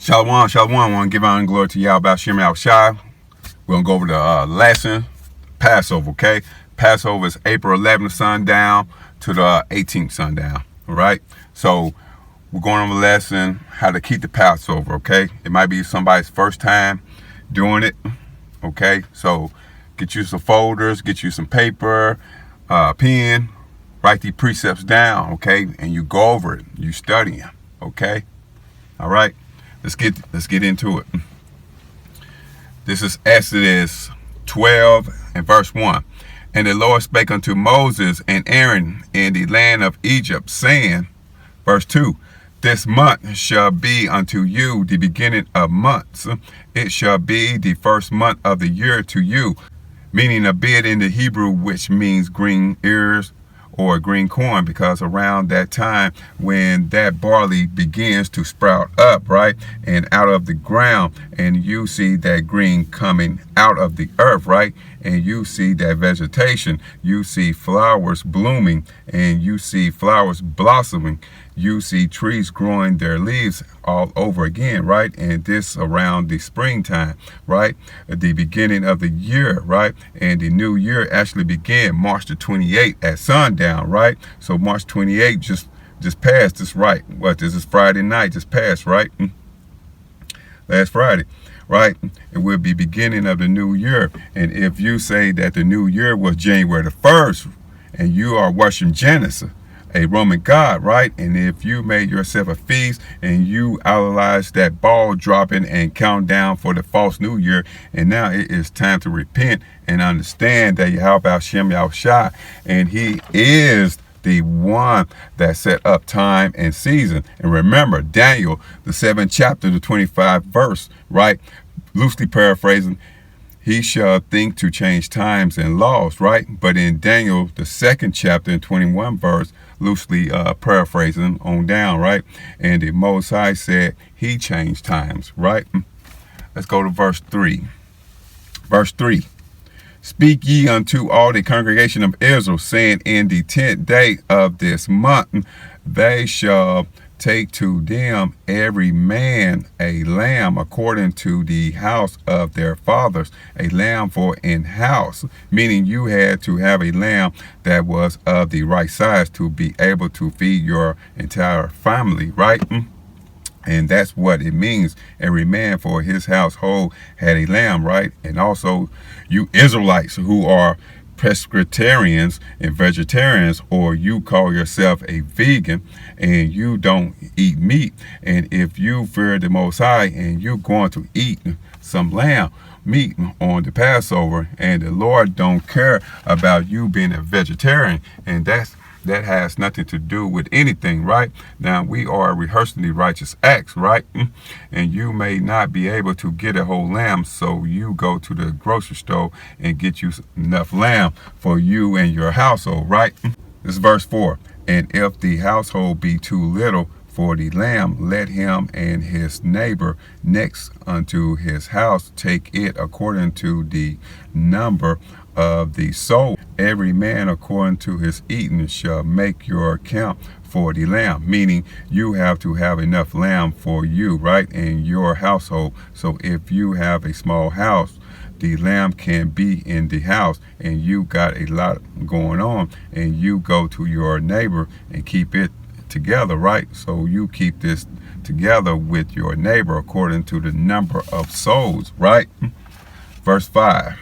Shalom, shalom. I want to give honor and glory to Yahweh Shem Shai. We're going to go over the lesson, Passover, okay? Passover is April 11th sundown to the 18th sundown, all right? So we're going over the lesson, how to keep the Passover, okay? It might be somebody's first time doing it, okay? So get you some folders, get you some paper, pen, write these precepts down, okay? And you go over it, you study them, okay? All right? Let's get into it. This is Exodus 12 and verse 1. And the Lord spake unto Moses and Aaron in the land of Egypt, saying, verse 2, this month shall be unto you the beginning of months. It shall be the first month of the year to you, meaning a bid in the Hebrew, which means green ears or green corn, because around that time when that barley begins to sprout up, right, and out of the ground, and you see that green coming out of the earth, right, and you see that vegetation, you see flowers blooming, and you see flowers blossoming, you see trees growing their leaves all over again, right? And this around the springtime, right? The beginning of the year, right? And the new year actually began March the 28th at sundown, right? So March 28th just passed. This right? What? This is Friday night. Just passed, right? Last Friday, right? It will be beginning of the new year. And if you say that the new year was January the 1st, and you are worshiping Janus, a Roman god, right? And if you made yourself a feast and you idolize that ball dropping and count down for the false new year, and now it is time to repent and understand that Yahweh Shem Shai, and he is the one that set up time and season. And remember, Daniel, the 7th chapter, the 25th verse, right? Loosely paraphrasing, he shall think to change times and laws, right? But in Daniel, the 2nd chapter and 21 verse, loosely paraphrasing on down, right? And the Most High said he changed times, right? Let's go to verse 3. Verse 3. Speak ye unto all the congregation of Israel, saying, in the 10th day of this month, they shall take to them every man a lamb according to the house of their fathers, a lamb for in house, meaning you had to have a lamb that was of the right size to be able to feed your entire family, right? And that's what it means. Every man for his household had a lamb, right? And also you Israelites who are pescatarians and vegetarians, or you call yourself a vegan and you don't eat meat, and if you fear the Most High and you're going to eat some lamb meat on the Passover, and the Lord don't care about you being a vegetarian, and that has nothing to do with anything, right? Now, we are rehearsing the righteous acts, right? And you may not be able to get a whole lamb, so you go to the grocery store and get you enough lamb for you and your household, right? This is verse 4. And if the household be too little for the lamb, let him and his neighbor next unto his house take it according to the number of the soul. Every man according to his eating shall make your account for the lamb, meaning you have to have enough lamb for you, right, in your household. So if you have a small house, the lamb can be in the house, and you got a lot going on, and you go to your neighbor and keep it together, right? So you keep this together with your neighbor according to the number of souls, right? Verse 5.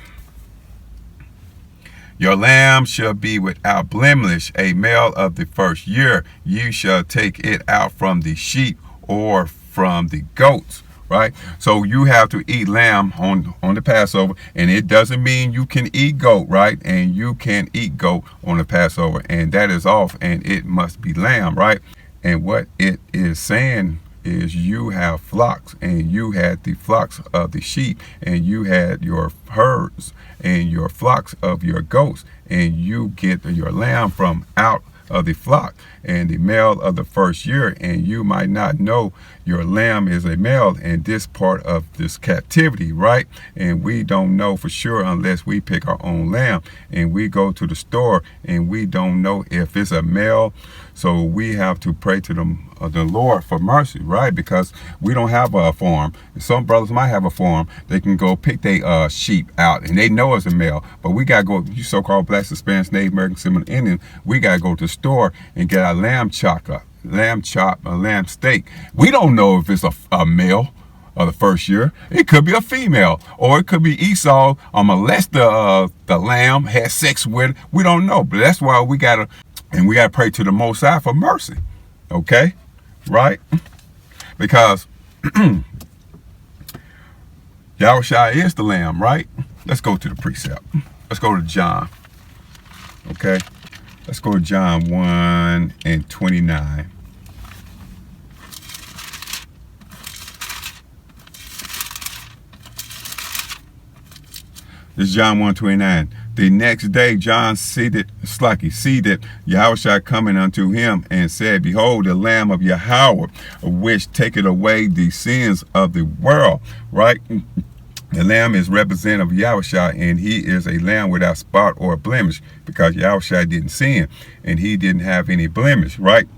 Your lamb shall be without blemish, a male of the first year. You shall take it out from the sheep or from the goats, right? So you have to eat lamb on the Passover, and it doesn't mean you can eat goat, right? And you can eat goat on the Passover, and that is off, and it must be lamb, right? And what it is saying is you have flocks, and you had the flocks of the sheep, and you had your herds and your flocks of your goats, and you get your lamb from out of the flock, and the male of the first year. And you might not know your lamb is a male in this part of this captivity, right? And we don't know for sure unless we pick our own lamb and we go to the store and we don't know if it's a male. So we have to pray to the Lord for mercy, right? Because we don't have a farm. Some brothers might have a farm. They can go pick their sheep out and they know it's a male. But we got to go, you so-called blacks, Hispanics, Native Americans, Seminole Indians, we got to go to the store and get our lamb chop, a lamb steak. We don't know if it's a male of the first year. It could be a female, or it could be Esau molest the lamb, had sex with it. We don't know. But that's why we got to pray to the Most High for mercy. Okay? Right? Because Yahushua is the lamb, right? Let's go to the precept. Let's go to John. Okay? Let's go to John 1:29. This is John 1:29. The next day John see that Yahushua coming unto him, and said, Behold, the Lamb of Yahweh, which taketh away the sins of the world. Right? The lamb is representative of Yahushua, and he is a lamb without spot or blemish, because Yahushua didn't sin, and he didn't have any blemish, right?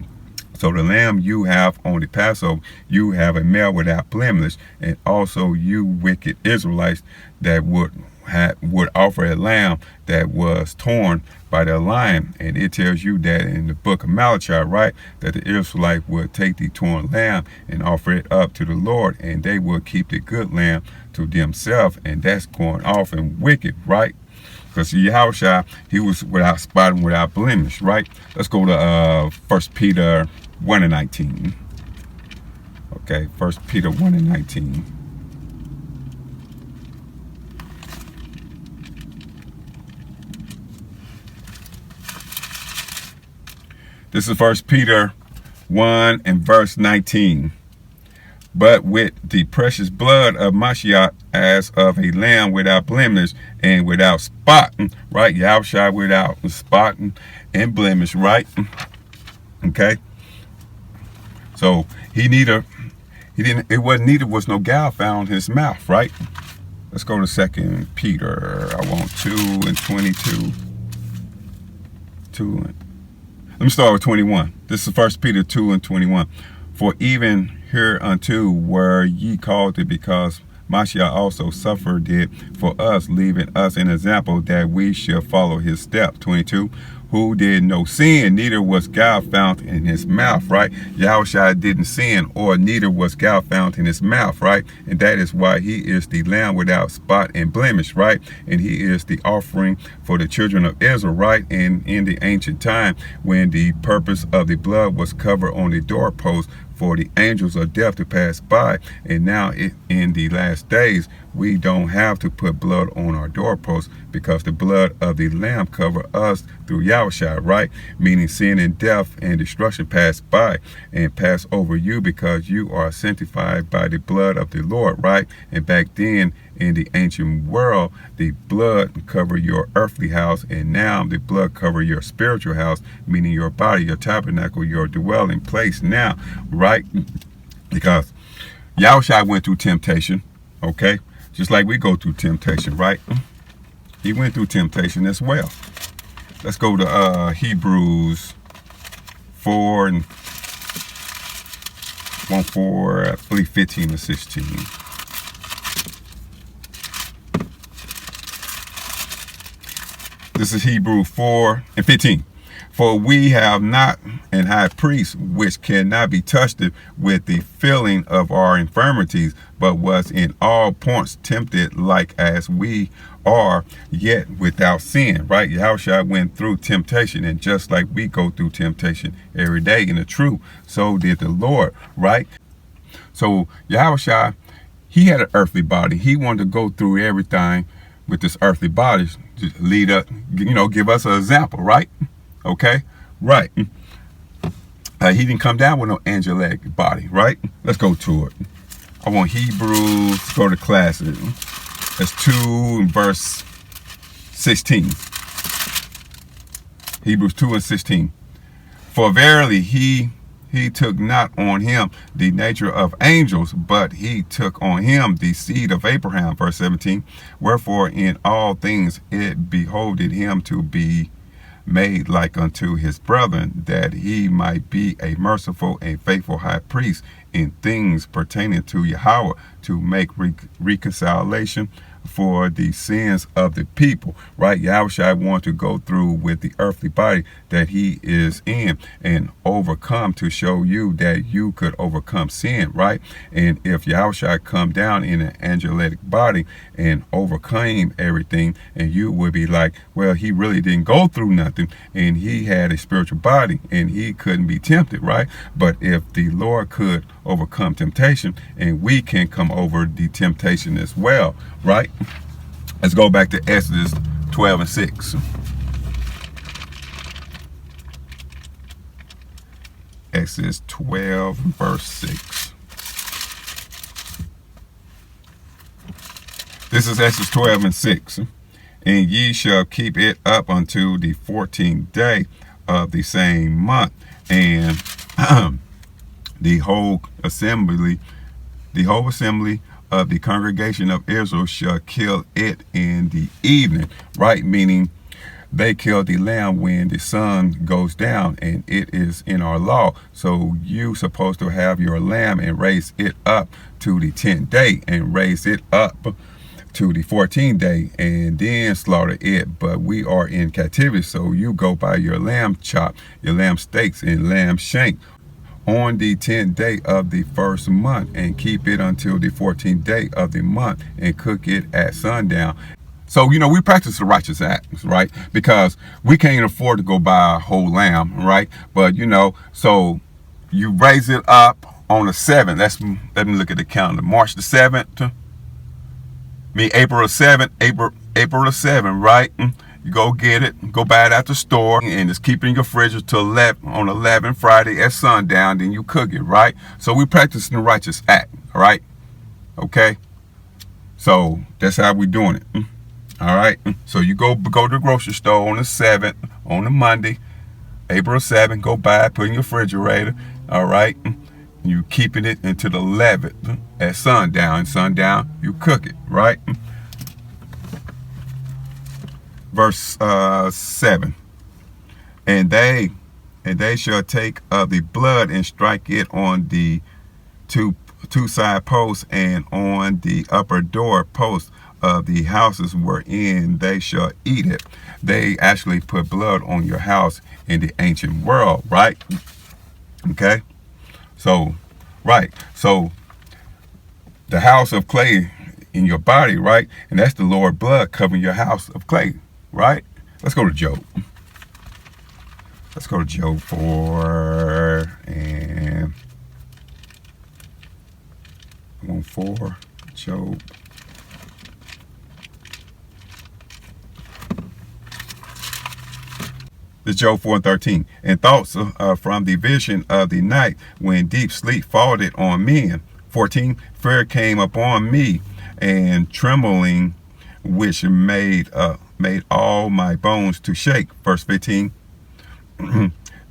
So the lamb you have on the Passover, you have a male without blemish, and also you wicked Israelites that would offer a lamb that was torn by the lion. And it tells you that in the book of Malachi, right, that the Israelites would take the torn lamb and offer it up to the Lord, and they will keep the good lamb to themselves, and that's going off and wicked, right? Because Yahushua, he was without spot and without blemish, right? Let's go to 1 Peter 1:19. Okay, 1 Peter 1:19. This is 1 Peter 1 and verse 19. But with the precious blood of Mashiach, as of a lamb without blemish and without spot, right? Yahushua without spot and blemish, right? Okay. So was no gall found in his mouth, right? Let's go to 2 Peter. I want 2:22. Let me start with 21. This is 1 Peter 2:21. For even hereunto were ye called, because Mashiach also suffered it for us, leaving us an example that we shall follow his steps. 22. Who did no sin, neither was gall found in his mouth, right? Yahushua didn't sin, or neither was gall found in his mouth, right? And that is why he is the lamb without spot and blemish, right? And he is the offering for the children of Israel, right? And in the ancient time, when the purpose of the blood was covered on the doorpost for the angels of death to pass by, and now in the last days, we don't have to put blood on our doorposts, because the blood of the lamb cover us through Yahushua, right? Meaning sin and death and destruction pass by and pass over you, because you are sanctified by the blood of the Lord, right? And back then in the ancient world, the blood covered your earthly house, and now the blood cover your spiritual house, meaning your body, your tabernacle, your dwelling place now, right? Because Yahushua went through temptation, okay? Just like we go through temptation, right? He went through temptation as well. Let's go to Hebrews 4 and 1:4, I believe 15 and 16. This is Hebrews 4 and 15. For we have not an high priest which cannot be touched with the feeling of our infirmities, but was in all points tempted like as we are, yet without sin, right? Yahushua went through temptation, and just like we go through temptation every day in the truth, so did the Lord, right? So Yahushua, he had an earthly body. He wanted to go through everything with this earthly body to lead up, give us an example, right? Okay, right. He didn't come down with no angelic body, right? Let's go to it. I want Hebrews, go to classic. That's 2 and verse 16. Hebrews 2 and 16. For verily he took not on him the nature of angels, but he took on him the seed of Abraham. Verse 17. Wherefore in all things it beholded him to be made like unto his brethren, that he might be a merciful and faithful high priest in things pertaining to Yahweh, to make reconciliation for the sins of the people, right? Yahushua want to go through with the earthly body that he is in and overcome, to show you that you could overcome sin, right? And if Yahushua come down in an angelic body and overcame everything, and you would be like, well, he really didn't go through nothing, and he had a spiritual body and he couldn't be tempted, right? But if the Lord could overcome temptation, and we can come over the temptation as well, right? Let's go back to Exodus 12 and 6. Exodus 12 verse 6. This is Exodus 12 and 6. And ye shall keep it up unto the 14th day of the same month, and the whole assembly of the congregation of Israel shall kill it in the evening, right? Meaning they kill the lamb when the sun goes down, and it is in our law. So you supposed to have your lamb and raise it up to the 10th day, and raise it up to the 14th day, and then slaughter it. But we are in captivity, so you go buy your lamb chop, your lamb steaks and lamb shank on the 10th day of the first month, and keep it until the 14th day of the month, and cook it at sundown. So, you know, we practice the righteous acts, right? Because we can't afford to go buy a whole lamb, right? But, you know, so you raise it up on the 7th. Let me look at the calendar. March the 7th. April the 7th. April the 7th, right? You go get it, go buy it at the store, and just keep it in your fridge until 11, on 11 Friday at sundown, then you cook it, right? So we practicing the righteous act, all right? Okay? So that's how we doing it, all right? So you go to the grocery store on the 7th, on the Monday, April 7th, go buy it, put it in your refrigerator, all right? You keeping it until the 11th at sundown, and sundown, you cook it, right? Verse 7. And they shall take of the blood and strike it on the two side posts, and on the upper door posts of the houses wherein they shall eat it. They actually put blood on your house in the ancient world, right? Okay. So, right. So the house of clay in your body, right? And that's the Lord blood covering your house of clay. Right? Let's go to Job. Let's go to Job 4 and 1:4. Job. This Job 4 and 13. And thoughts from the vision of the night, when deep sleep followed on men. 14. Fear came upon me, and trembling which made all my bones to shake. Verse 15.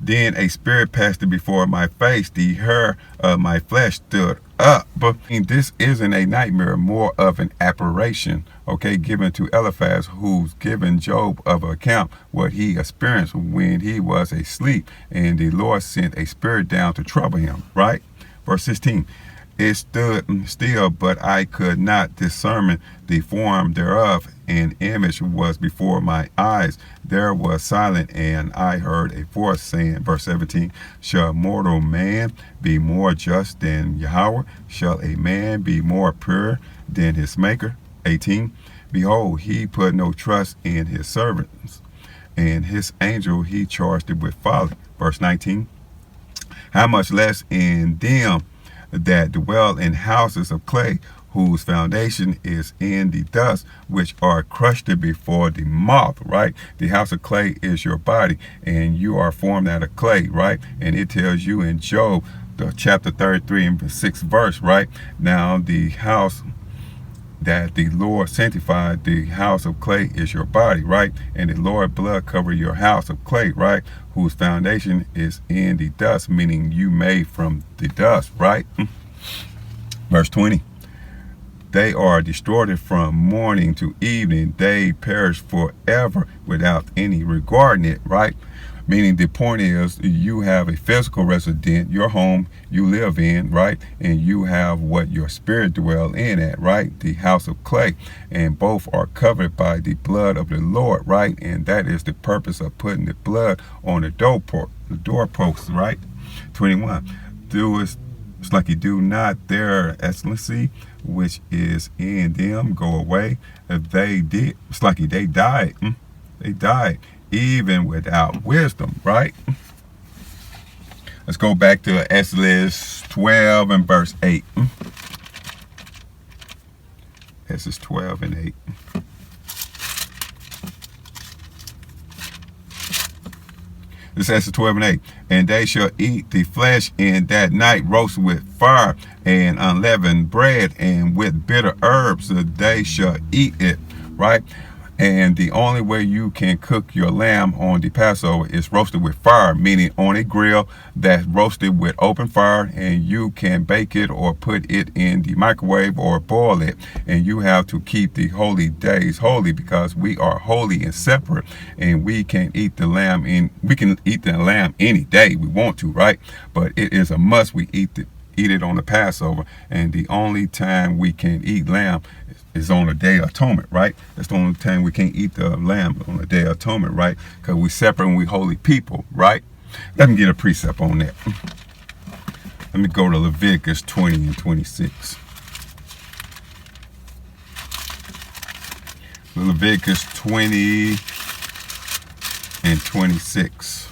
Then a spirit passed before my face, the hair of my flesh stood up. But this isn't a nightmare, more of an apparition, okay, given to Eliphaz, who's given Job of account what he experienced when he was asleep, and the Lord sent a spirit down to trouble him, right? Verse 16. It stood still, but I could not discern the form thereof. An image was before my eyes. There was silent, and I heard a voice saying, verse 17, shall mortal man be more just than Yahweh? Shall a man be more pure than his maker? 18, behold, he put no trust in his servants, and his angel he charged it with folly. Verse 19, how much less in them that dwell in houses of clay, whose foundation is in the dust, which are crushed before the moth, right? The house of clay is your body, and you are formed out of clay, right? And it tells you in Job, the chapter 33 and 6th verse, right? Now the house that the Lord sanctified the house of clay is your body, right? And the Lord blood cover your house of clay, right? Whose foundation is in the dust, meaning you made from the dust, right? Verse 20. They are destroyed from morning to evening. They perish forever without any regarding it, right? Meaning the point is you have a physical resident, your home you live in, right? And you have what your spirit dwell in at, right? The house of clay. And both are covered by the blood of the Lord, right? And that is the purpose of putting the blood on the doorposts, right? 21. It's like you do not their excellency, which is in them, go away. They did. It's like they died. They died. Even without wisdom, right? Let's go back to Exodus 12 and verse 8. Exodus 12 and 8. This is 12 and 8. And they shall eat the flesh in that night, roasted with fire and unleavened bread, and with bitter herbs they shall eat it, right? And the only way you can cook your lamb on the Passover is roasted with fire, meaning on a grill that's roasted with open fire, and you can bake it or put it in the microwave or boil it. And you have to keep the holy days holy, because we are holy and separate, and we can eat the lamb any day we want to, right? But it is a must we eat it on the Passover, and the only time we can eat lamb is on the Day of Atonement, right? That's the only time we can't eat the lamb, on the Day of Atonement, right? Because we separate and we holy people, right? Let me get a precept on that. Let me go to Leviticus 20 and 26. Leviticus 20 and 26.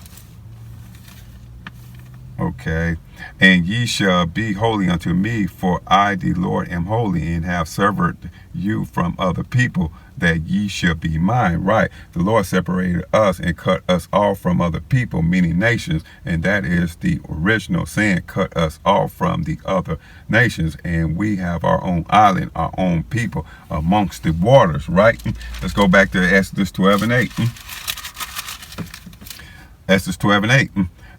Okay. And ye shall be holy unto me, for I, the Lord, am holy, and have severed you from other people, that ye shall be mine. Right? The Lord separated us and cut us off from other people, meaning nations, and that is the original sin, cut us off from the other nations, and we have our own island, our own people amongst the waters, right? Let's go back to Exodus 12 and 8. Exodus 12 and 8.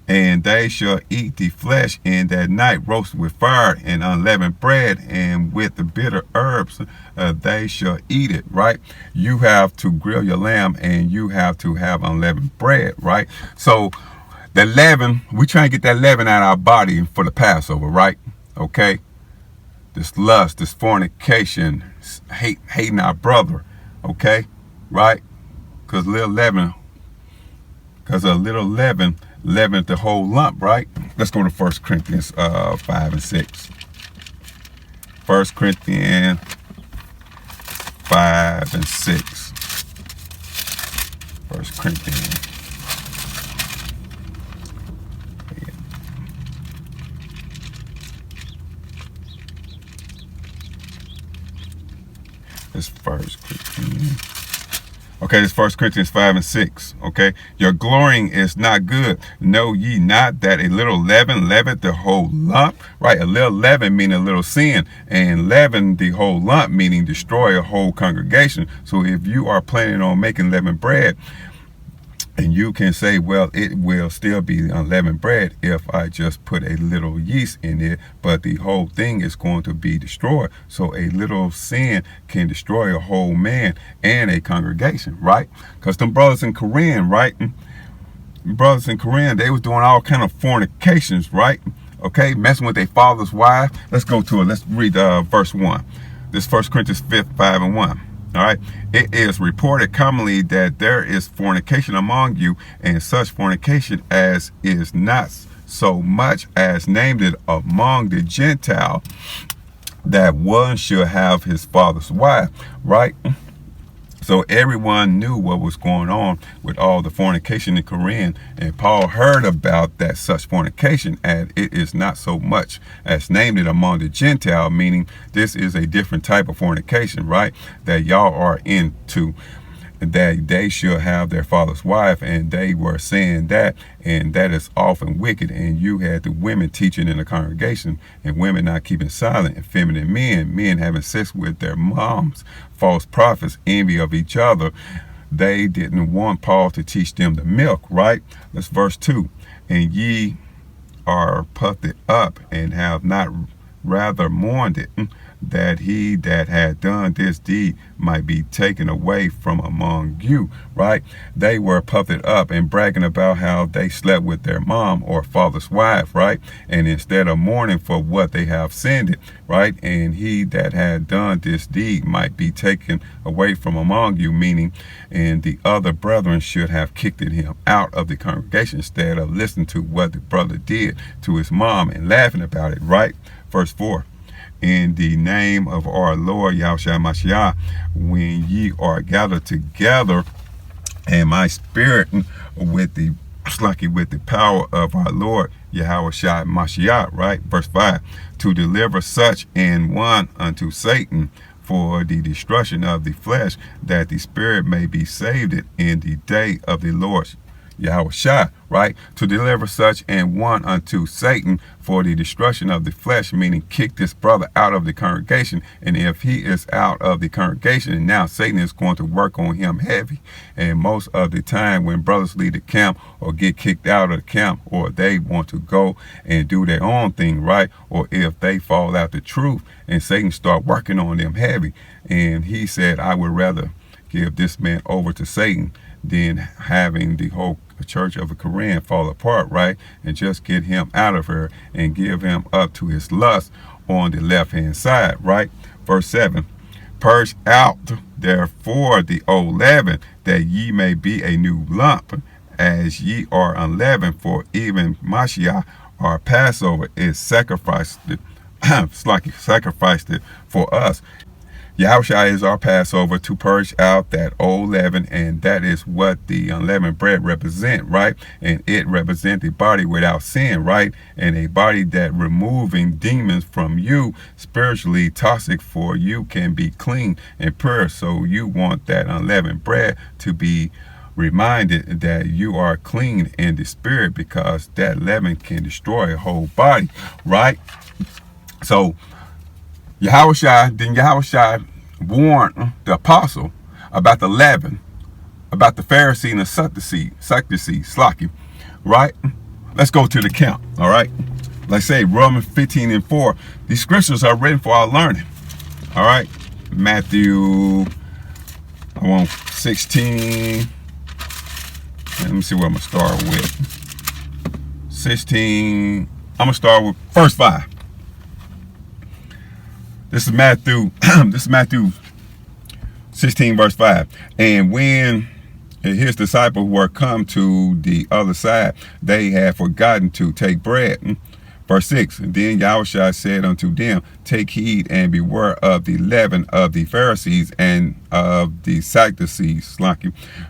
And they shall eat the flesh in that night, roasted with fire and unleavened bread, and with the bitter herbs they shall eat it, right? You have to grill your lamb, and you have to have unleavened bread, right? So the leaven, we try and get that leaven out of our body for the Passover, right? Okay? This lust, this fornication, hating our brother, okay? Right? Because a little leaven leaveneth the whole lump, right? Let's go to 1 Corinthians 5 and 6. 1 Corinthians 5 and 6. 1 Corinthians. It's 1 Corinthians. Okay, it's 1 Corinthians 5 and 6. Okay, your glorying is not good. Know ye not that a little leaven leaveneth the whole lump? Right, a little leaven meaning a little sin, and leaven the whole lump meaning destroy a whole congregation. So if you are planning on making leavened bread, and you can say, well, it will still be unleavened bread if I just put a little yeast in it, but the whole thing is going to be destroyed. So a little sin can destroy a whole man and a congregation, right? Because them brothers in Korean, right? Brothers in Korean, they was doing all kind of fornications, right? Okay, messing with their father's wife. Let's go to it. Let's read verse 1. This 1 Corinthians 5 and 1. All right, it is reported commonly that there is fornication among you, and such fornication as is not so much as named it among the Gentile, that one should have his father's wife, right? So everyone knew what was going on with all the fornication in Korean, and Paul heard about that such fornication, and it is not so much as named it among the Gentile, meaning this is a different type of fornication, right, that y'all are into. that they should have their father's wife, and they were saying that, and that is often wicked. And you had the women teaching in the congregation, and women not keeping silent, and feminine men having sex with their moms, false prophets, envy of each other. They didn't want Paul to teach them the milk, right? That's verse 2. And ye are puffed up, and have not rather mourned it, that he that had done this deed might be taken away from among you, right? They were puffed up and bragging about how they slept with their mom or father's wife, right? And instead of mourning for what they have sinned, right? And he that had done this deed might be taken away from among you, meaning, and the other brethren should have kicked him out of the congregation instead of listening to what the brother did to his mom and laughing about it, right? Verse 4. In the name of our Lord Yahushua Mashiach, when ye are gathered together, and my spirit with the power of our Lord Yahushua Mashiach, right? Verse 5, to deliver such an one unto Satan for the destruction of the flesh, that the spirit may be saved in the day of the Lord Yahushua, right? To deliver such an one unto Satan for the destruction of the flesh, meaning kick this brother out of the congregation. And if he is out of the congregation, and now Satan is going to work on him heavy. And most of the time when brothers leave the camp or get kicked out of the camp, or they want to go and do their own thing, right? Or if they fall out the truth and Satan start working on them heavy. And he said, I would rather give this man over to Satan than having the whole church of the Quran fall apart, right? And just get him out of her and give him up to his lust on the left hand side, right? Verse 7, purge out therefore the old leaven, that ye may be a new lump, as ye are unleavened. For even Mashiach, our Passover, is sacrificed sacrificed it for us. Yahushua is our Passover to purge out that old leaven, and that is what the unleavened bread represent, right? And it represents the body without sin, right? And a body that removing demons from you, spiritually toxic for you, can be clean and pure. So you want that unleavened bread to be reminded that you are clean in the spirit, because that leaven can destroy a whole body, right? So Yahushua warned the apostle about the leaven, about the Pharisee and the Sadducee, right? Let's go to the count, all right? Like say Romans 15:4. These scriptures are written for our learning, all right? Matthew, 16. Let me see what I'm going to start with. 16. I'm going to start with verse 5. This is Matthew 16 verse 5. And when his disciples were come to the other side, they had forgotten to take bread. Verse 6, then Yahushua said unto them, take heed and beware of the leaven of the Pharisees and of the Sadducees.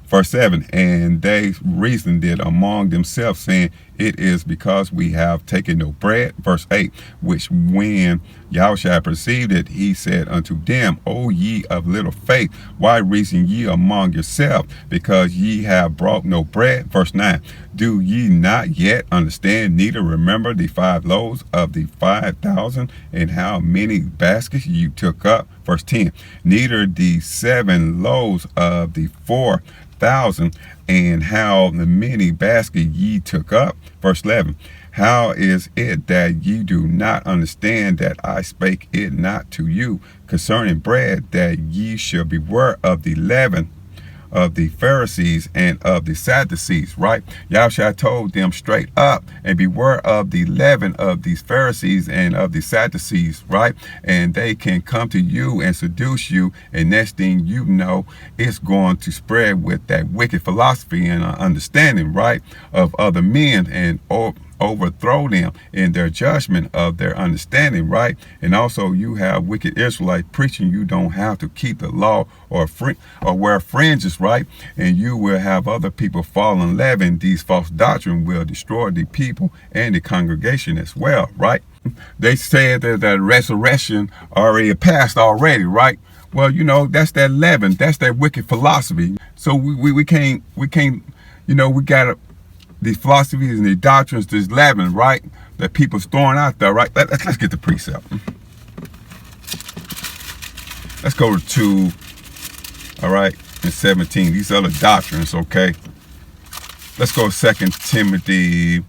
Verse 7, and they reasoned it among themselves, saying, it is because we have taken no bread. Verse 8, which when Yahushua perceived it, he said unto them, O ye of little faith, why reason ye among yourselves, because ye have brought no bread? Verse 9, do ye not yet understand, neither remember the 5 loaves of the 5,000, and how many baskets you took up? Verse 10, neither the 7 loaves of the 4,000, and how many baskets ye took up? Verse 11, how is it that ye do not understand that I spake it not to you concerning bread, that ye shall beware of the leaven of the Pharisees and of the Sadducees, right? Yahushua told them straight up, and beware of the leaven of these Pharisees and of the Sadducees, right? And they can come to you and seduce you, and next thing you know, it's going to spread with that wicked philosophy and understanding, right, of other men, and overthrow them in their judgment of their understanding, right? And also you have wicked Israelites preaching you don't have to keep the law or wear fringes, right? And you will have other people fall in leaven. These false doctrine will destroy the people and the congregation as well, right? They said that the resurrection already passed already, right? Well, you know, that's that leaven. That's that wicked philosophy. So we can't, you know, we got these philosophies and these doctrines, this leaven, right? That people's throwing out there, right? Let's get the precept. Let's go to 2, all right, and 17. These other doctrines, okay? Let's go 2 Timothy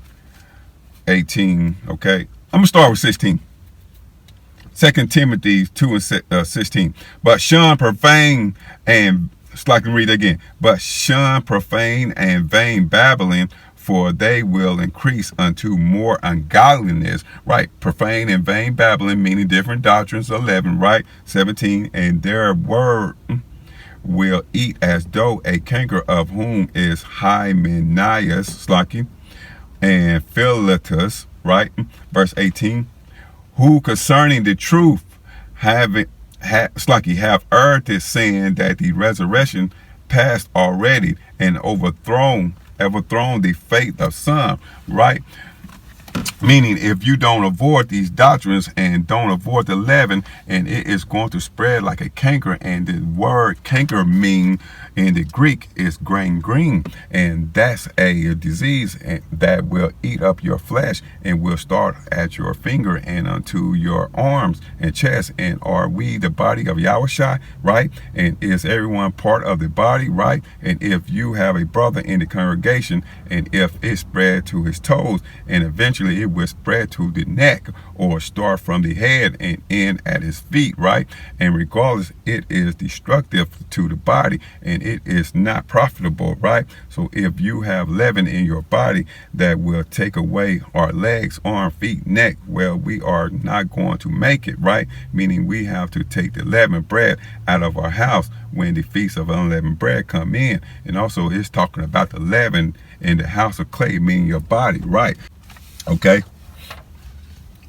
18, okay? I'm going to start with 16. 2 Timothy 2 and 16. But shun profane and, so I can read it again. But shun profane and vain babbling, for they will increase unto more ungodliness. Right? Profane and vain babbling, meaning different doctrines. 11, right? 17. And their word will eat as though a canker, of whom is Hymenaeus, Slaki, and Philetus, right? Verse 18. Who concerning the truth have erred this, saying that the resurrection passed already, and overthrown the faith of some, right? Meaning, if you don't avoid these doctrines and don't avoid the leaven, and it is going to spread like a canker. And the word canker mean in the Greek is green, and that's a disease that will eat up your flesh and will start at your finger and unto your arms and chest. And are we the body of Yahushua, right? And is everyone part of the body, right? And if you have a brother in the congregation, and if it spread to his toes, and eventually it will spread to the neck, or start from the head and end at his feet, right? And regardless, it is destructive to the body, and it is not profitable, right? So if you have leaven in your body that will take away our legs, arm, feet, neck, well, we are not going to make it, right? Meaning we have to take the leavened bread out of our house when the feast of unleavened bread come in. And also it's talking about the leaven in the house of clay, meaning your body, right? Okay,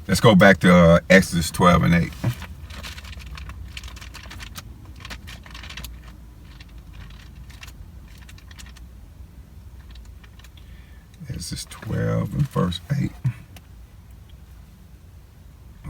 let's go back to Exodus 12 and 8. Exodus 12 and verse 8.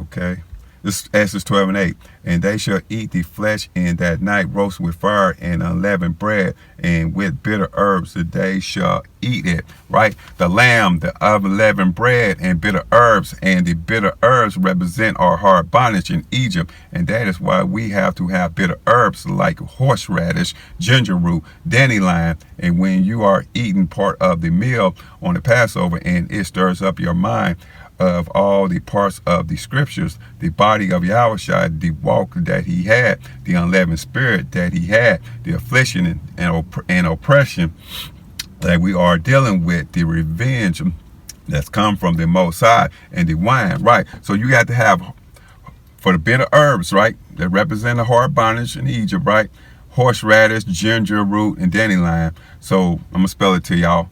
Okay, this is Exodus 12 and 8. And they shall eat the flesh in that night, roast with fire and unleavened bread, and with bitter herbs they shall eat it, right? The lamb, the unleavened bread, and bitter herbs, and the bitter herbs represent our hard bondage in Egypt, and that is why we have to have bitter herbs like horseradish, ginger root, dandelion. And when you are eating part of the meal on the Passover, and it stirs up your mind of all the parts of the scriptures, the body of Yahushua, the walk that he had, the unleavened spirit that he had, the affliction and oppression that we are dealing with, the revenge that's come from the Most High, and the wine, right? So you got to have, for the bitter herbs, right, that represent a hard bondage in Egypt, right? Horseradish, ginger root, and dandelion. So I'm going to spell it to y'all.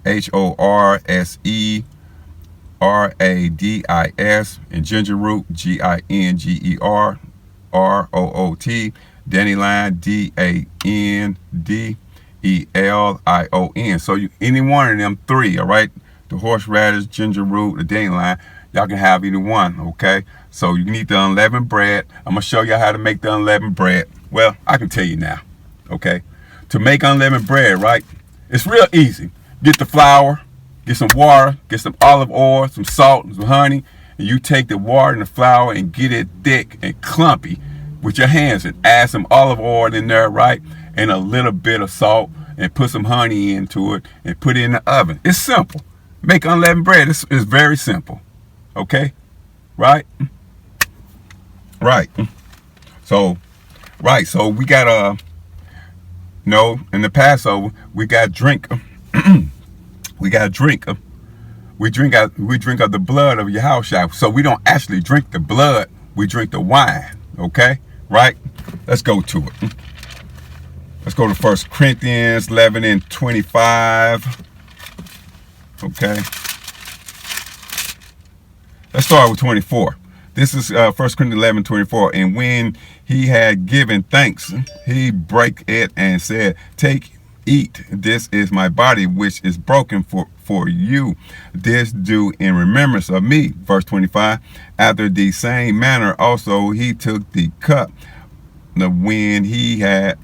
HORSERADIS, and ginger root, GINGERROOT, dandelion, DANDELION. So any one of them three, all right? The horseradish, ginger root, the dandelion, y'all can have either one, okay? So you need the unleavened bread. I'm gonna show you how to make the unleavened bread. Well, I can tell you now, okay? To make unleavened bread, right? It's real easy. Get the flour, get some water, get some olive oil, some salt, and some honey, and you take the water and the flour and get it thick and clumpy with your hands, and add some olive oil in there, right? And a little bit of salt, and put some honey into it and put it in the oven. It's simple. Make unleavened bread. It's very simple. Okay? Right? Right. So we got in the Passover, we got drink. We got to drink. We drink of the blood of Yahushua. So we don't actually drink the blood. We drink the wine. Okay? Right? Let's go to it. Let's go to 1 Corinthians 11 and 25. Okay? Let's start with 24. This is 1 Corinthians 11, 24. And when he had given thanks, he brake it and said, "Take, eat, this is my body, which is broken for you. This do in remembrance of me." Verse 25. After the same manner also he took the cup, when he had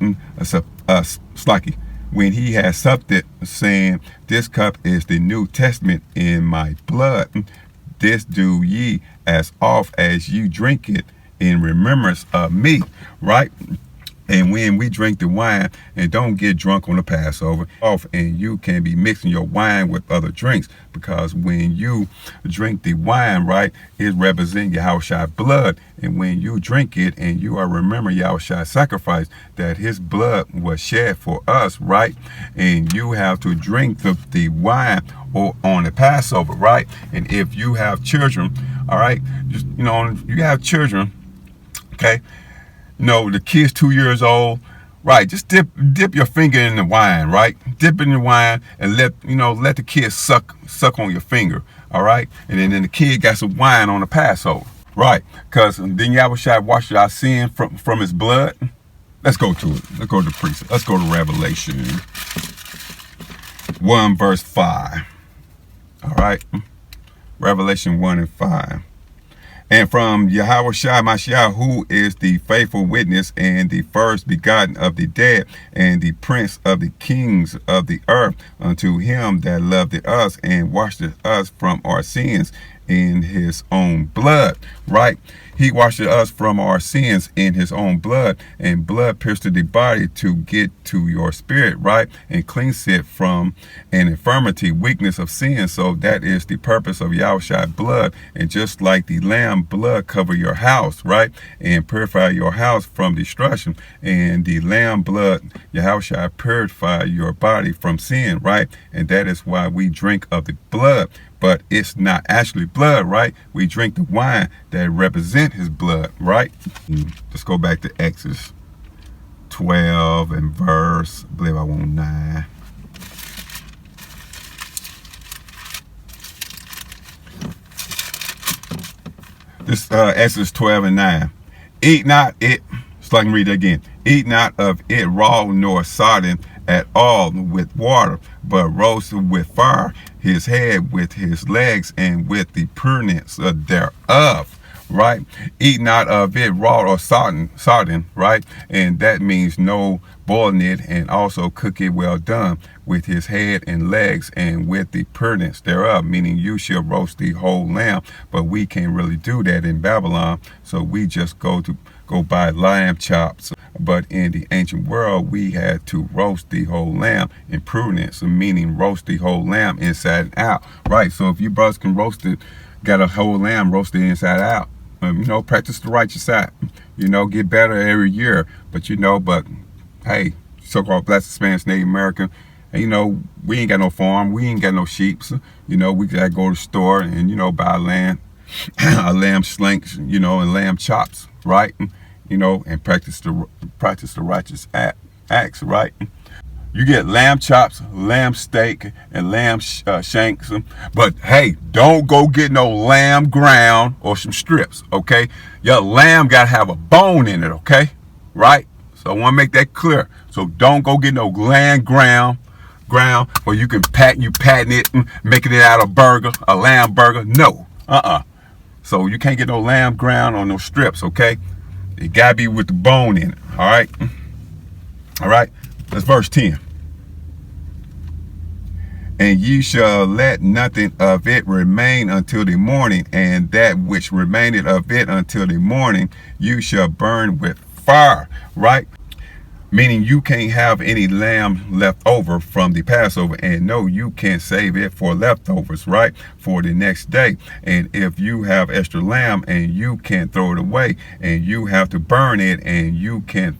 when he had supped it, saying, "This cup is the New Testament in my blood. This do ye as oft as you drink it in remembrance of me." Right? And when we drink the wine, and don't get drunk on the Passover, and you can be mixing your wine with other drinks, because when you drink the wine, right, it represents Yahushua's blood. And when you drink it and you are remembering Yahushua's sacrifice, that his blood was shed for us, right? And you have to drink the wine or on the Passover, right? And if you have children, all right, just, you have children, okay? The kid's 2 years old, right? Just dip your finger in the wine, right? Dip in the wine and let the kid suck on your finger, all right? And then the kid got some wine on the Passover, right? Because then Yahushua washed our sin from his blood. Let's go to it. Let's go to the precept. Let's go to Revelation 1 verse 5. All right, Revelation 1 and 5. And from Yahushua Mashiach, who is the faithful witness and the first begotten of the dead and the prince of the kings of the earth, unto him that loved us and washed us from our sins in his own blood, right? He washed us from our sins in his own blood, and blood pierced the body to get to your spirit, right? And cleanse it from an infirmity, weakness of sin. So that is the purpose of Yahushua's blood. And just like the lamb blood cover your house, right? And purify your house from destruction. And the lamb blood, Yahushua, purify your body from sin, right? And that is why we drink of the blood. But it's not actually blood, right? We drink the wine that represent his blood, right? Let's go back to Exodus 12 and verse, I believe I want 9. This Exodus 12 and 9. Eat not it, so I can read that again. Eat not of it raw nor sodden at all with water, but roast with fire his head with his legs and with the pureness thereof, right? Eat not of it raw or sodden, right? And that means no boiling it, and also cook it well done with his head and legs and with the pureness thereof, meaning you shall roast the whole lamb. But we can't really do that in Babylon, so we just go buy lamb chops. But in the ancient world, we had to roast the whole lamb in prudence, meaning roast the whole lamb inside and out, right? So if you brothers can roast it, got a whole lamb roasted inside out, practice the righteous side, get better every year. But hey, so-called Black, Spanish, Native American, and, we ain't got no farm, we ain't got no sheep, so, we gotta go to the store and buy land, a lamb slinks, and lamb chops, right? And practice the righteous acts, right? You get lamb chops, lamb steak, and lamb shanks. But hey, don't go get no lamb ground or some strips, okay? Your lamb got to have a bone in it, okay? Right? So I want to make that clear. So don't go get no lamb ground where you can patent it and making it out of burger, a lamb burger. No, So you can't get no lamb ground or no strips, okay? It gotta be with the bone in it. All right. That's verse 10. And ye shall let nothing of it remain until the morning, and that which remaineth of it until the morning you shall burn with fire, right? Meaning you can't have any lamb left over from the Passover, and no, you can't save it for leftovers, right, for the next day. And if you have extra lamb and you can't throw it away, and you have to burn it, and you can't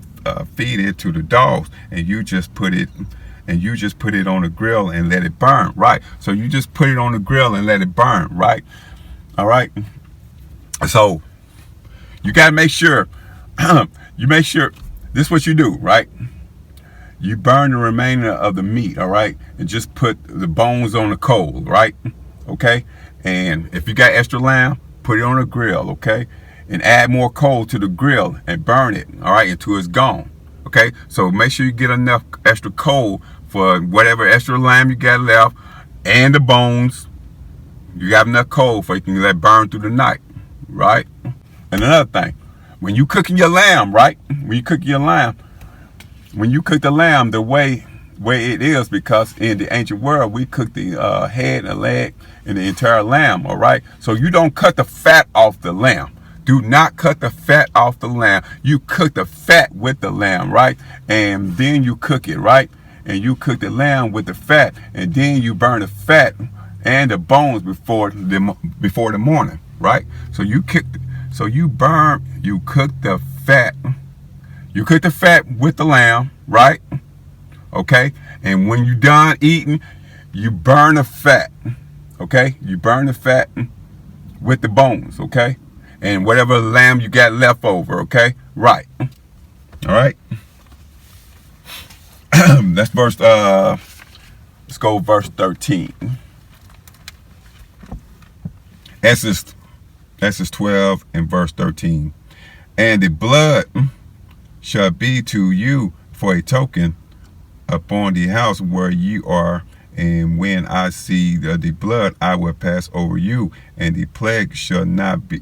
feed it to the dogs, and you just put it on the grill and let it burn, right? So you just put it on the grill and let it burn, right? All right. So you got to make sure this is what you do, right? You burn the remainder of the meat, all right? And just put the bones on the coal, right? Okay? And if you got extra lamb, put it on the grill, okay? And add more coal to the grill and burn it, all right, until it's gone, okay? So make sure you get enough extra coal for whatever extra lamb you got left and the bones. You got enough coal for you can let burn through the night, right? And another thing, when you cooking your lamb, right? When you cook your lamb, when you cook the lamb, the way it is, because in the ancient world we cook the head and leg and the entire lamb. All right, so you don't cut the fat off the lamb. Do not cut the fat off the lamb. You cook the fat with the lamb, right? And then you cook it, right? And you cook the lamb with the fat, and then you burn the fat and the bones before the morning, right? So you cook the fat. You cook the fat with the lamb, right? Okay, and when you're done eating, you burn the fat. Okay, you burn the fat with the bones. Okay, and whatever lamb you got left over. Okay, right. All right. That's verse. Let's go verse 13. Exodus 12 and verse 13. And the blood shall be to you for a token upon the house where you are, and when I see the blood, I will pass over you, and the plague shall not be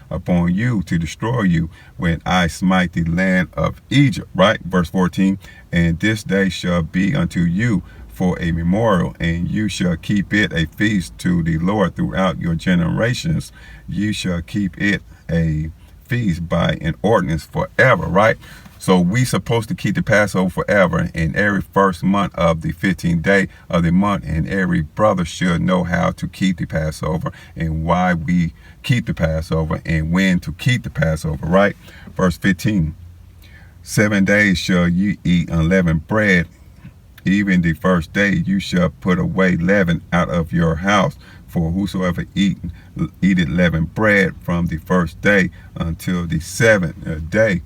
upon you to destroy you when I smite the land of Egypt. Right, verse 14. And this day shall be unto you for a memorial, and you shall keep it a feast to the Lord throughout your generations. You shall keep it a feast by an ordinance forever. Right. So we supposed to keep the Passover forever, in every first month of the 15th day of the month, and every brother should know how to keep the Passover and why we keep the Passover and when to keep the Passover, right? Verse 15, 7 days shall you eat unleavened bread. Even the first day you shall put away leaven out of your house. For whosoever eateth leavened bread from the first day until the 7th day,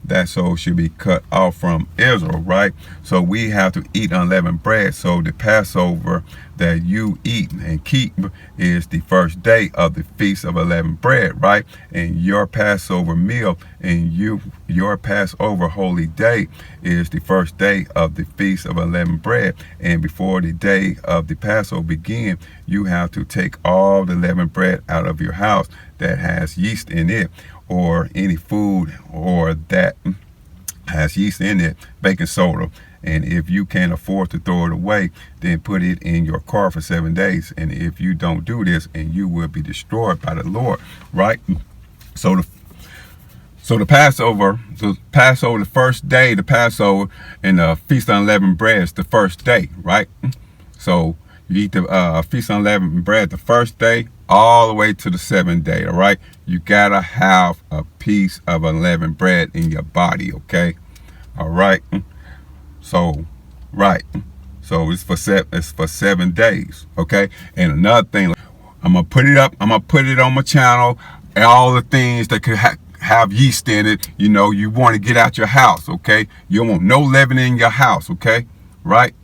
that soul should be cut off from Israel, right? So we have to eat unleavened bread. So the Passover that you eat and keep is the first day of the Feast of Unleavened Bread, right? And your Passover meal and your Passover holy day is the first day of the Feast of Unleavened Bread. And before the day of the Passover begin, you have to take all the leavened bread out of your house that has yeast in it, or any food or that has yeast in it, baking soda. And if you can't afford to throw it away, then put it in your car for 7 days. And if you don't do this, and you will be destroyed by the Lord, right? So the Passover, the first day, the Passover and the Feast of Unleavened Bread is the first day, right? So you eat the Feast of Unleavened Bread the first day all the way to the 7th day, all right? You gotta have a piece of unleavened bread in your body, okay? All right? So, right. So it's for 7 days, okay? And another thing, I'm gonna put it up. I'm gonna put it on my channel. And all the things that could have yeast in it, you know, you want to get out your house, okay? You don't want no leaven in your house, okay? Right?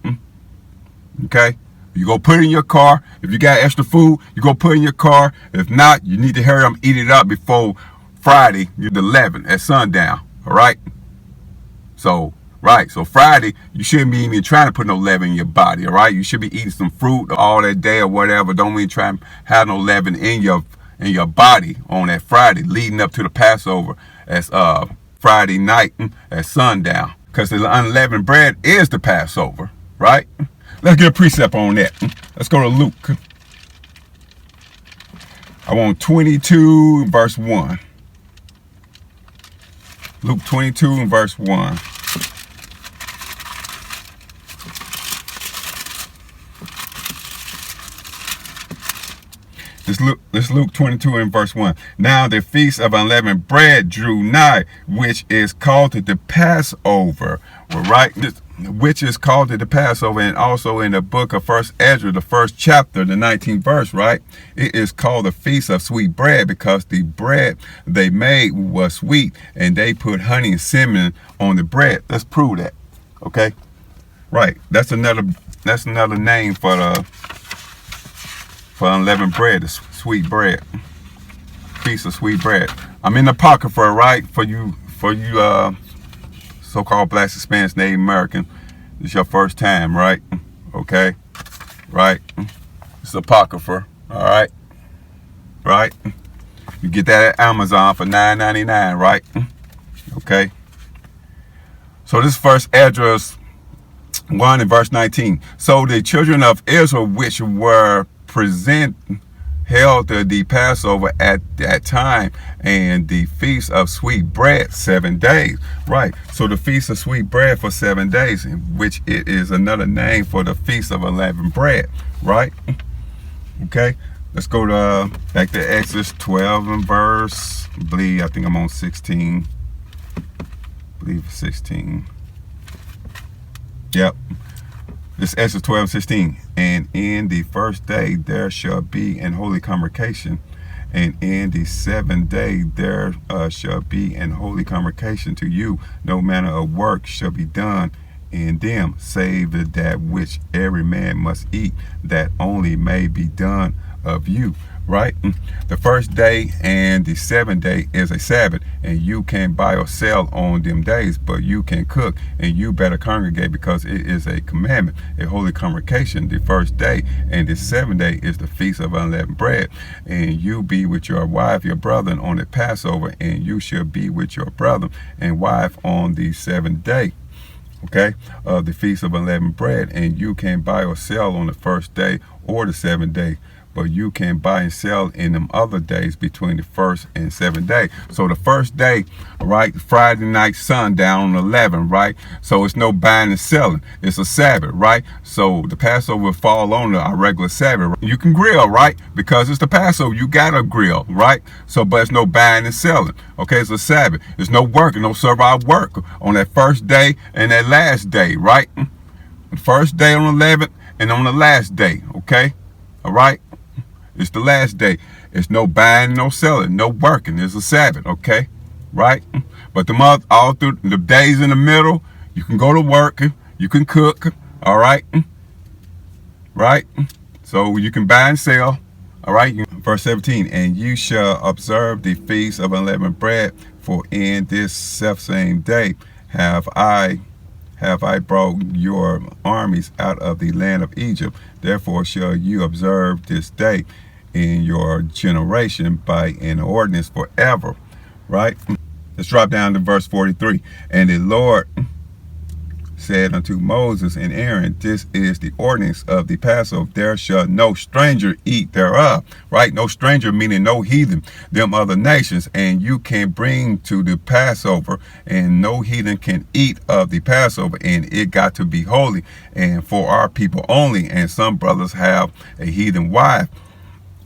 Okay? You go put it in your car. If you got extra food, you go put it in your car. If not, you need to hurry up and eat it up before Friday, the 11th at sundown. All right? So, right. So Friday, you shouldn't be even trying to put no leaven in your body. All right? You should be eating some fruit all that day or whatever. Don't even try and have no leaven in your body on that Friday leading up to the Passover as Friday night at sundown. Because the unleavened bread is the Passover, right? Let's get a precept on that. Let's go to Luke. I want 22 verse 1. Luke 22 and verse 1. This Luke 22 and verse 1. Now the feast of unleavened bread drew nigh, which is called the Passover. Well, right? Which is called the Passover, and also in the book of 1 Ezra, the 1st chapter, the 19th verse, right? It is called the Feast of Sweet Bread because the bread they made was sweet, and they put honey and cinnamon on the bread. Let's prove that, okay? Right. That's another name for unleavened bread, the sweet bread. Feast of sweet bread. I'm in the Apocrypha, right? For you so-called Black, Hispanics, Native American. It's your first time, right? Okay? Right? It's Apocrypha, all right? Right? You get that at Amazon for $9.99, right? Okay. So this first address 1 in verse 19. So the children of Israel which were present held the Passover at that time, and the feast of sweet bread 7 days. Right. So the feast of sweet bread for 7 days, which it is another name for the feast of unleavened bread. Right. Okay. Let's go to back to Exodus 12 and verse, I think I'm on 16. I believe 16. Yep. This Exodus 12:16. And in the first day there shall be an holy convocation, and in the 7th day there shall be an holy convocation to you. No manner of work shall be done in them, save that which every man must eat, that only may be done of you. Right. The first day and the 7th day is a Sabbath, and you can buy or sell on them days, but you can cook, and you better congregate, because it is a commandment, a holy convocation. The first day and the 7th day is the feast of unleavened bread, and you be with your wife, your brother, on the Passover, and you shall be with your brother and wife on the 7th day. Okay, of the feast of unleavened bread, and you can buy or sell on the first day or the 7th day, but you can buy and sell in them other days between the 1st and 7th day. So the first day, right, Friday night sundown on 11, right? So it's no buying and selling. It's a Sabbath, right? So the Passover will fall on our regular Sabbath. You can grill, right? Because it's the Passover, you gotta grill, right? So, but it's no buying and selling. Okay, it's a Sabbath. There's no work and no servile work on that first day and that last day, right? The first day on 11th and on the last day, okay? All right? It's the last day. It's no buying, no selling, no working. It's a Sabbath, okay? Right? But the month, all through the days in the middle, you can go to work, you can cook, all right? Right? So you can buy and sell, all right? Verse 17, and you shall observe the feast of unleavened bread, for in this selfsame day have I brought your armies out of the land of Egypt. Therefore shall you observe this day in your generation by an ordinance forever. Right? Let's drop down to verse 43. And the Lord said unto Moses and Aaron, this is the ordinance of the Passover. There shall no stranger eat thereof. Right? No stranger meaning no heathen, them other nations. And you can bring to the Passover, and no heathen can eat of the Passover, and it got to be holy and for our people only. And some brothers have a heathen wife,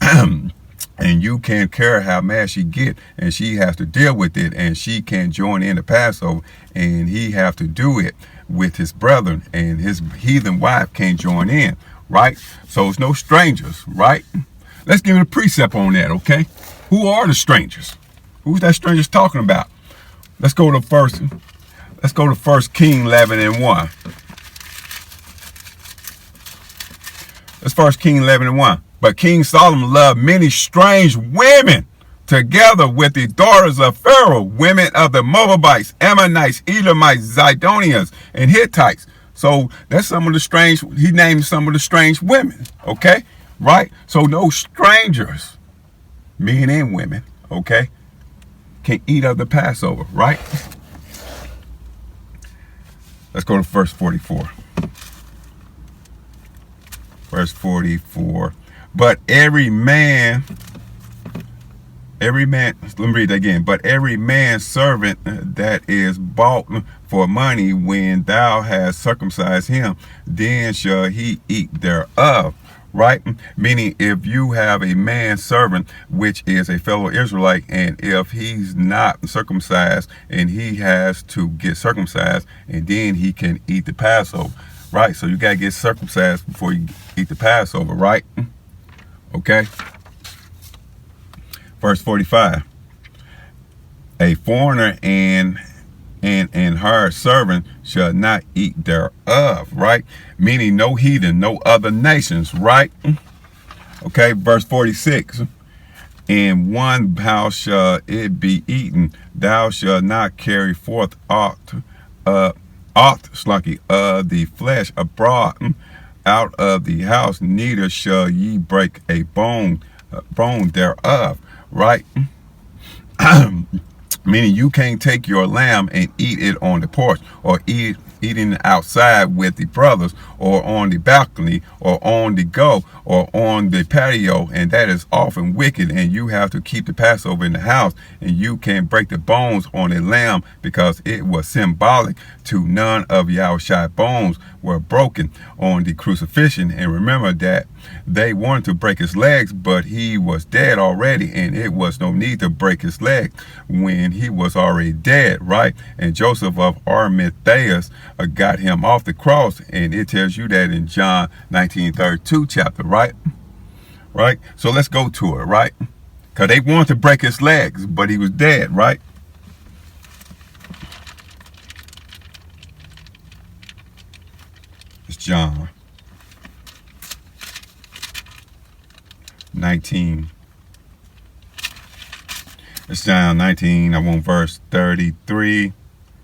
and you can't care how mad she get, and she has to deal with it, and she can't join in the Passover, and he have to do it with his brethren, and his heathen wife can't join in, right? So it's no strangers, right? Let's give it a precept on that, okay? Who are the strangers? Who's that strangers talking about? Let's go to first King 11 and 1. That's 1 King 11 and 1. But King Solomon loved many strange women, together with the daughters of Pharaoh, women of the Moabites, Ammonites, Edomites, Zidonians, and Hittites. So that's some of the strange, he named some of the strange women, okay? Right? So no strangers, men and women, okay, can eat of the Passover, right? Let's go to verse 44. Verse 44. But every man, let me read that again. But every man's servant that is bought for money, when thou hast circumcised him, then shall he eat thereof. Right? Meaning, if you have a man servant, which is a fellow Israelite, and if he's not circumcised, and he has to get circumcised, and then he can eat the Passover. Right? So you got to get circumcised before you eat the Passover, right? Okay. Verse 45. A foreigner and her servant shall not eat thereof, right? Meaning no heathen, no other nations, right? Okay, verse 46. In one house shall it be eaten. Thou shalt not carry forth aught of the flesh abroad out of the house, neither shall ye break a bone thereof, right? Meaning you can't take your lamb and eat it on the porch, or eating outside with the brothers, or on the balcony, or on the go, or on the patio, and that is often wicked, and you have to keep the Passover in the house, and you can't break the bones on a lamb, because it was symbolic to none of Yahushua's bones were broken on the crucifixion. And remember that they wanted to break his legs, but he was dead already, and it was no need to break his leg when he was already dead, right? And Joseph of Arimathea got him off the cross, and it tells you that in John 19:32 chapter, right? Right? So let's go to it, right? Because they wanted to break his legs, but he was dead, right? It's John 19. It's John 19. I want verse 33.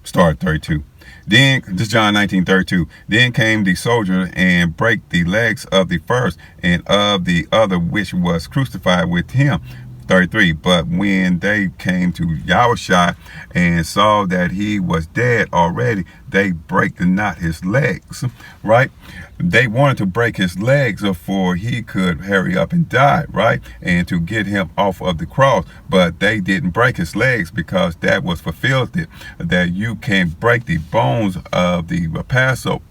Start 32. Then, this is John 19:32. Then came the soldier and brake the legs of the first and of the other which was crucified with him. 33. But when they came to Yahushua and saw that he was dead already, they brake not his legs, right? They wanted to break his legs before he could hurry up and die, right? And to get him off of the cross. But they didn't break his legs, because that was fulfilled, that you can break the bones of the Passover,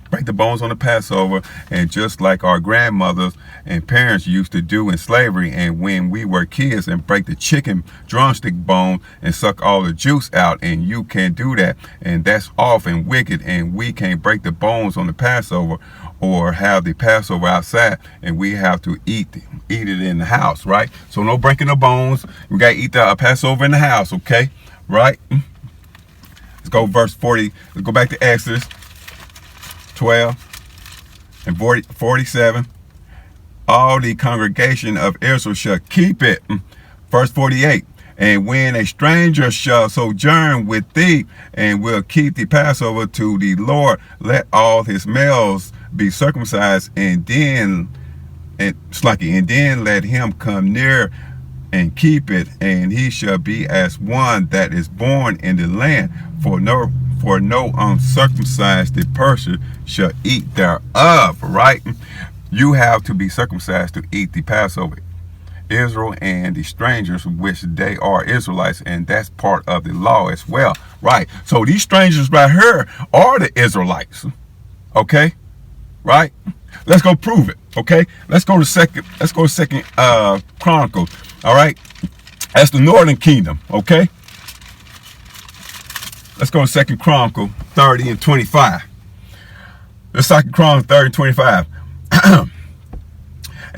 break the bones on the Passover, and just like our grandmothers and parents used to do in slavery, and when we were kids, and break the chicken drumstick bone and suck all the juice out, and you can't do that, and that's off and wicked, and we can't break the bones on the Passover or have the Passover outside, and we have to eat it in the house, right? So no breaking the bones. We got to eat the Passover in the house, okay? Right? Let's go verse 40. Let's go back to Exodus 12 and 47. All the congregation of Israel shall keep it. Verse 48. And when a stranger shall sojourn with thee, and will keep the Passover to the Lord, let all his males be circumcised, and then let him come near and keep it, and he shall be as one that is born in the land. For no uncircumcised person shall eat thereof, right? You have to be circumcised to eat the Passover. Israel and the strangers, which they are Israelites, and that's part of the law as well, right? So these strangers right here are the Israelites, okay? Right? Let's go prove it, okay? Let's go to second Chronicles, all right? That's the northern kingdom, okay? Let's go to 2 Chronicles 30 and 25. The 2 Chronicles 30 and 25.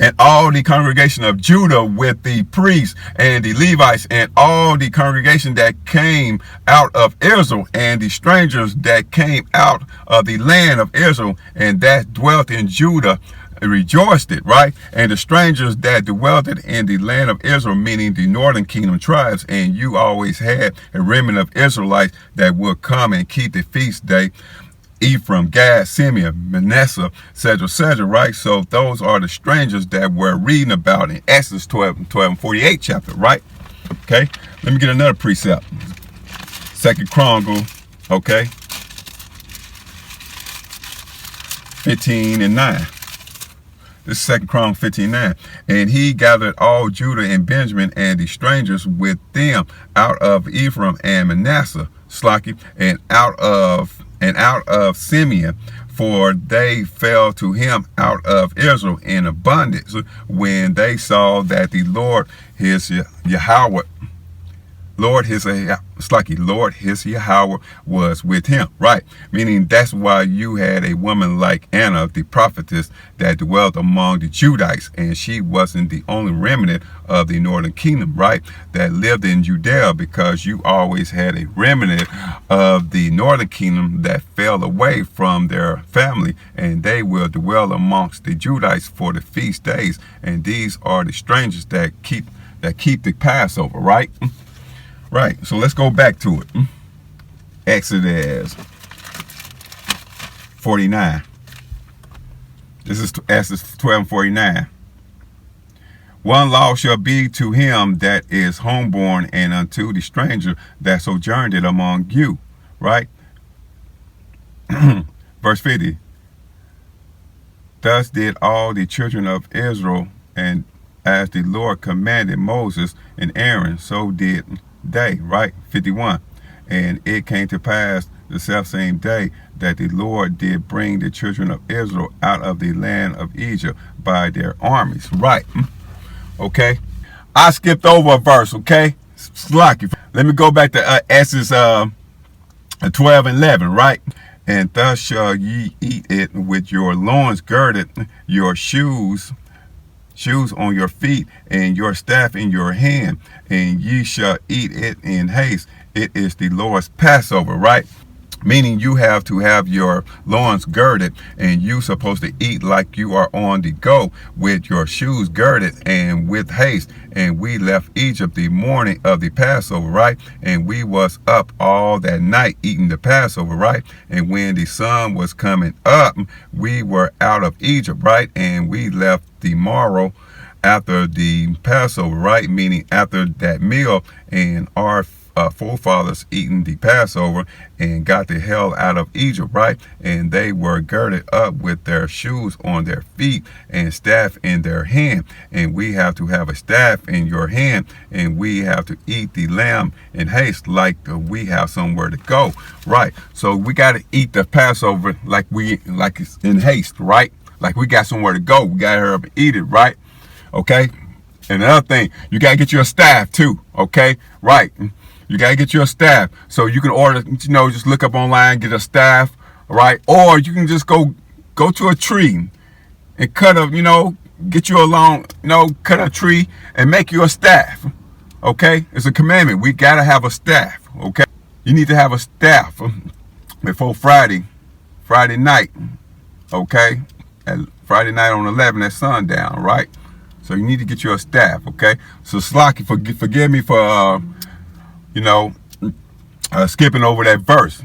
And all the congregation of Judah with the priests and the Levites, and all the congregation that came out of Israel, and the strangers that came out of the land of Israel, and that dwelt in Judah, rejoiced it, right? And the strangers that dwelt in the land of Israel, meaning the northern kingdom tribes, and you always had a remnant of Israelites that would come and keep the feast day. Ephraim, Gad, Simeon, Manasseh, etc., right? So those are the strangers that we're reading about in Exodus 12 and 48 chapter, right? Okay, let me get another precept. 2 Chronicles, okay, 15 and 9. This is 2 Chronicles 15:9. And he gathered all Judah and Benjamin and the strangers with them out of Ephraim and Manasseh, and out of Simeon, for they fell to him out of Israel in abundance, when they saw that the Lord his Yahweh was with him, right? Meaning that's why you had a woman like Anna, the prophetess, that dwelt among the Judites, and she wasn't the only remnant of the northern kingdom, right, that lived in Judea, because you always had a remnant of the northern kingdom that fell away from their family, and they will dwell amongst the Judites for the feast days, and these are the strangers that keep the Passover, right? Right, so let's go back to it. Exodus 49. This is Exodus 12 and 49. One law shall be to him that is homeborn, and unto the stranger that sojourned among you. Right? Verse 50. Thus did all the children of Israel, and as the Lord commanded Moses and Aaron, so did they. Right? 51. And it came to pass the selfsame day that the Lord did bring the children of Israel out of the land of Egypt by their armies. Right. Okay. I skipped over a verse. Okay. Slucky. Let me go back to Exodus 12 and 11. Right. And thus shall ye eat it with your loins girded, your shoes on your feet, and your staff in your hand, and ye shall eat it in haste. It is the Lord's Passover. Right? Meaning you have to have your loins girded, and you supposed to eat like you are on the go, with your shoes girded and with haste. And we left Egypt the morning of the Passover, right? And we was up all that night eating the Passover, right? And when the sun was coming up, we were out of Egypt, right? And we left the morrow after the Passover, right? Meaning after that meal, and our forefathers eating the Passover and got the hell out of Egypt, right? And they were girded up with their shoes on their feet and staff in their hand. And we have to have a staff in your hand, and we have to eat the lamb in haste, like we have somewhere to go, right? So we got to eat the Passover like it's in haste, right? Like we got somewhere to go. We got to hurry up and eat it, right? Okay. And another thing, you got to get your staff too. Okay. Right. You got to get your staff. So you can order, just look up online, get a staff, right? Or you can just go to a tree and cut get you a long, cut a tree and make you a staff. Okay? It's a commandment. We got to have a staff. Okay? You need to have a staff before Friday night. Okay? At Friday night on 11 at sundown, right? So you need to get you a staff. Okay? So Slocky, forgive me for, skipping over that verse.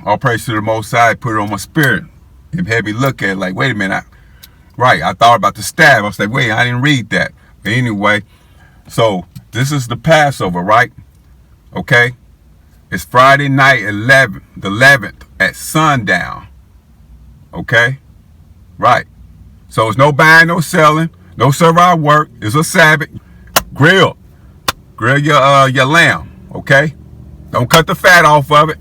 All praise to the Most High, put it on my spirit and had me look at it like, wait a minute. I thought about the staff. I was like, wait, I didn't read that. But anyway, so this is the Passover, right? Okay. It's Friday night, the 11th at sundown. Okay. Right. So it's no buying, no selling, no servile work. It's a Sabbath. Grill your lamb. Okay. Don't cut the fat off of it.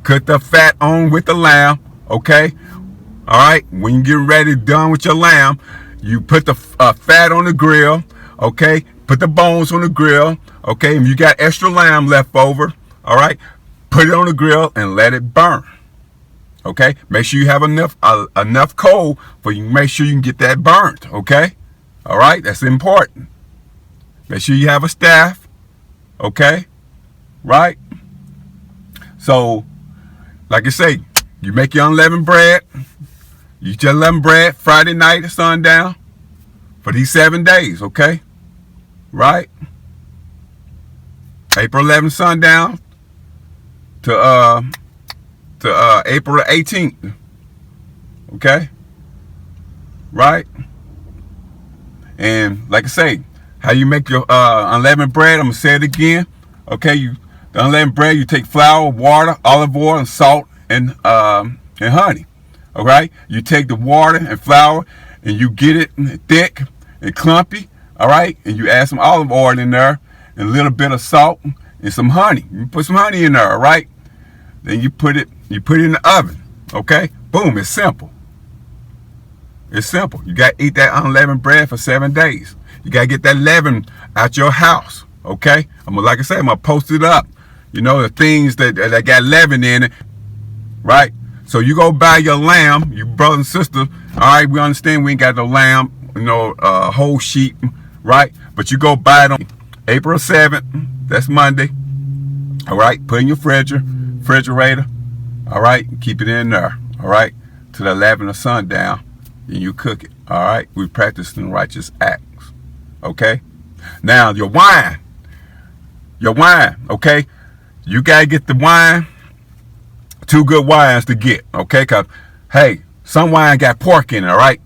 Cut the fat on with the lamb. Okay. All right. When you get ready, done with your lamb, you put the fat on the grill. Okay. Put the bones on the grill. Okay. If you got extra lamb left over, all right, put it on the grill and let it burn. Okay. Make sure you have enough coal for you. Make sure you can get that burnt. Okay. All right. That's important. Make sure you have a staff. Okay. Right. So, like I say, you make your unleavened bread. You eat your unleavened bread Friday night at sundown for these 7 days. Okay. Right. April 11th sundown to April 18th. Okay. Right. And like I say, how you make your unleavened bread, I'm gonna say it again. Okay, the unleavened bread, you take flour, water, olive oil, and salt, and honey. All right, you take the water and flour, and you get it thick and clumpy. All right, and you add some olive oil in there, and a little bit of salt, and some honey. You put some honey in there. All right, then you put it in the oven. Okay, boom, it's simple. It's simple. You got to eat that unleavened bread for 7 days. You got to get that leaven out your house. Okay? Like I said, I'm going to post it up. The things that got leaven in it. Right? So you go buy your lamb, you brother and sister. All right, we understand we ain't got no lamb, whole sheep. Right? But you go buy it on April 7th. That's Monday. All right? Put in your refrigerator. All right? Keep it in there. All right? To the 11 of sundown. And you cook it. All right? We practicing righteous acts. Okay? Now, your wine. Okay? You got to get the wine. 2 good wines to get. Okay? Because, hey, some wine got pork in it. All right?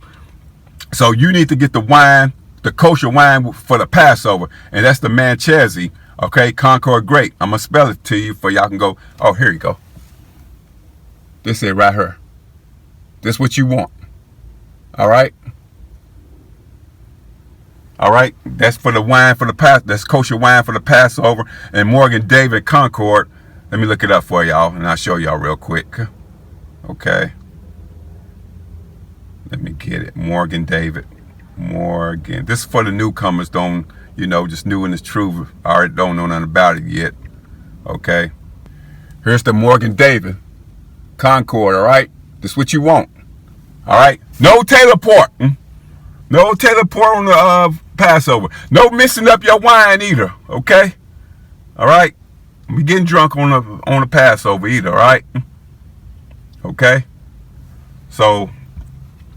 So you need to get the wine, the kosher wine for the Passover, and that's the Manchezi, okay, Concord Grape. I'm going to spell it to you for y'all can go, oh, here you go. This is right here. This what you want. All right? All right? That's for the wine for the that's kosher wine for the Passover, and Morgan David Concord. Let me look it up for y'all, and I'll show y'all real quick. Okay. Let me get it. Morgan David. Morgan. This is for the newcomers. Don't, just new in this truth. I already don't know nothing about it yet. Okay. Here's the Morgan David Concord. All right. This is what you want. All right. No Taylor port. No Taylor port on the Passover. No mixing up your wine either. Okay. All right. We getting drunk on the Passover either. All right. Okay. So,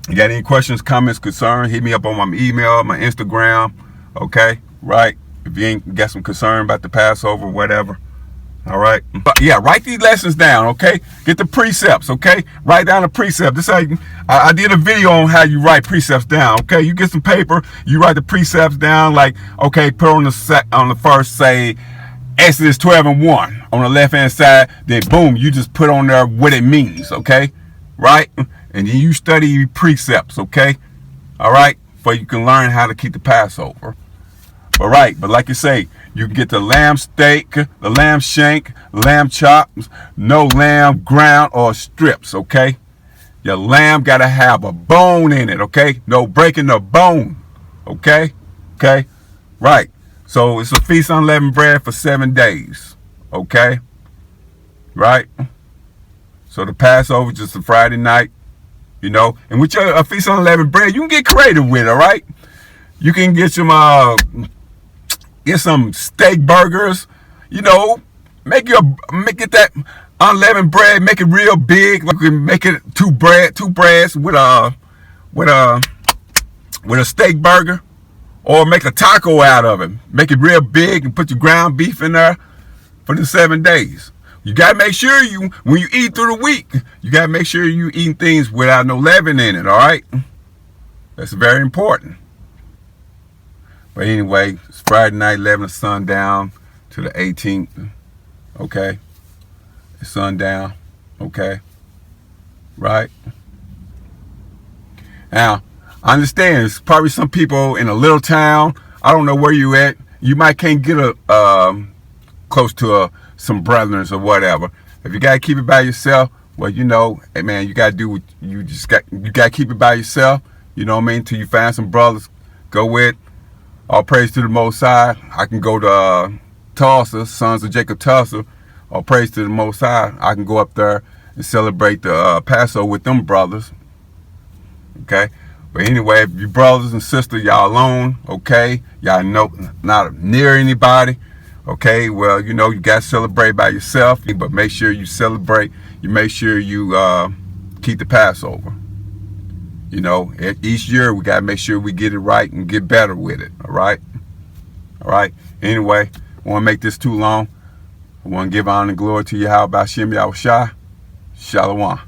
you got any questions, comments, concerns, hit me up on my email, my Instagram, okay, right? If you ain't got some concern about the Passover, whatever, all right? But yeah, write these lessons down, okay? Get the precepts, okay? Write down the precept. This is how I did a video on how you write precepts down, okay? You get some paper, you write the precepts down, like, okay, put on the first, say, Exodus 12:1 on the left-hand side, then boom, you just put on there what it means, okay? Right? And then you study your precepts, okay? All right? For you can learn how to keep the Passover. But like you say, you can get the lamb steak, the lamb shank, lamb chops, no lamb ground or strips, okay? Your lamb got to have a bone in it, okay? No breaking the bone, okay? Okay? Right. So it's a feast on unleavened bread for 7 days, okay? Right? So the Passover just a Friday night. And with your feast on unleavened bread, you can get creative with it, all right? You can get some steak burgers, make it that unleavened bread, make it real big. You can make it two breads with a steak burger, or make a taco out of it. Make it real big and put your ground beef in there for the 7 days. You got to make sure when you eat through the week, you got to make sure you eating things without no leaven in it, all right? That's very important. But anyway, it's Friday night, 11 of sundown to the 18th, okay? It's sundown, okay? Right? Now, I understand there's probably some people in a little town. I don't know where you at. You might can't get close to some brethren or whatever. If you gotta keep it by yourself, well, hey man, you gotta do what you gotta keep it by yourself. You know what I mean? Till you find some brothers, go with. All praise to the Most High. I can go to Tulsa, Sons of Jacob Tulsa. All praise to the Most High. I can go up there and celebrate the Passover with them brothers. Okay. But anyway, if you brothers and sisters, y'all alone, okay, y'all not near anybody. Okay, well, you got to celebrate by yourself, but make sure you celebrate. You make sure you keep the Passover. Each year we got to make sure we get it right and get better with it. All right? All right? Anyway, I want to make this too long. I want to give honor and glory to Yahweh Bashem Yahushua. Shalom.